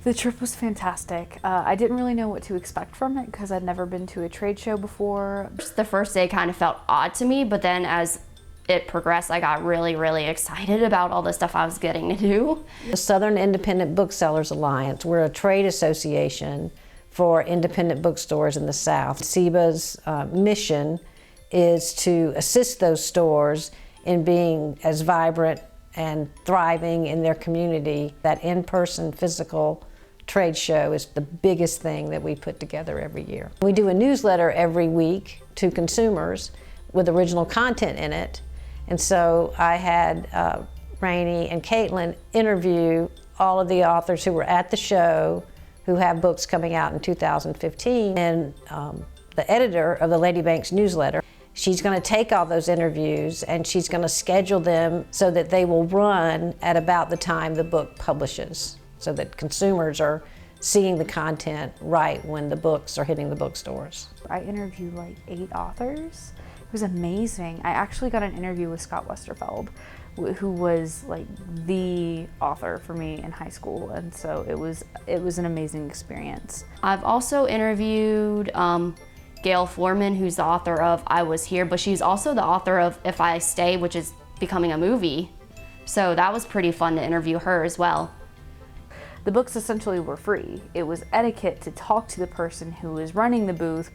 The trip was fantastic. I didn't really know what to expect from it because I'd never been to a trade show before. The first day kind of felt odd to me, but then as it progressed, I got really, really excited about all the stuff I was getting to do. The Southern Independent Booksellers Alliance, we're a trade association for independent bookstores in the South. SIBA's mission is to assist those stores in being as vibrant and thriving in their community. That in-person physical trade show is the biggest thing that we put together every year. We do a newsletter every week to consumers with original content in it. And so I had Rainey and Caitlin interview all of the authors who were at the show who have books coming out in 2015. And the editor of the Lady Banks newsletter, she's going to take all those interviews and she's going to schedule them so that they will run at about the time the book publishes, so that consumers are seeing the content right when the books are hitting the bookstores. I interviewed like 8 authors. It was amazing. I actually got an interview with Scott Westerfeld, who was like the author for me in high school, and so it was an amazing experience. I've also interviewed Gail Foreman, who's the author of I Was Here, but she's also the author of If I Stay, which is becoming a movie. So that was pretty fun to interview her as well. The books essentially were free. It was etiquette to talk to the person who was running the booth.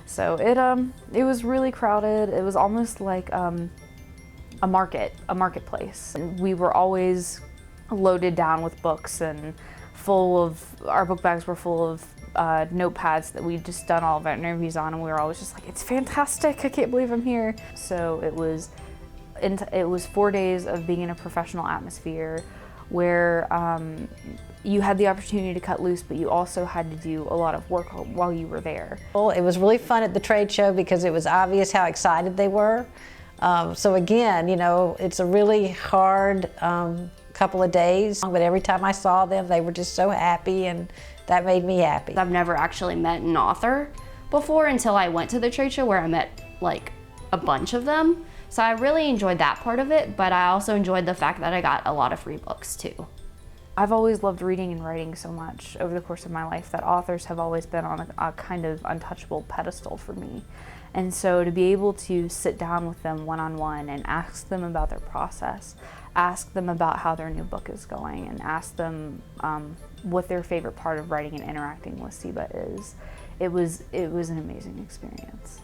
So it was really crowded. It was almost like a marketplace. We were always loaded down with books and our book bags were full of notepads that we'd just done all of our interviews on, and we were always just like, it's fantastic, I can't believe I'm here. So it was 4 days of being in a professional atmosphere where you had the opportunity to cut loose, but you also had to do a lot of work while you were there. Well, it was really fun at the trade show because it was obvious how excited they were. So again, you know, it's a really hard couple of days, but every time I saw them, they were just so happy, and that made me happy. I've never actually met an author before until I went to the trade show, where I met like a bunch of them. So I really enjoyed that part of it, but I also enjoyed the fact that I got a lot of free books too. I've always loved reading and writing so much over the course of my life that authors have always been on a kind of untouchable pedestal for me. And so to be able to sit down with them one-on-one and ask them about their process, ask them about how their new book is going, and ask them what their favorite part of writing and interacting with SIBA is, it was an amazing experience.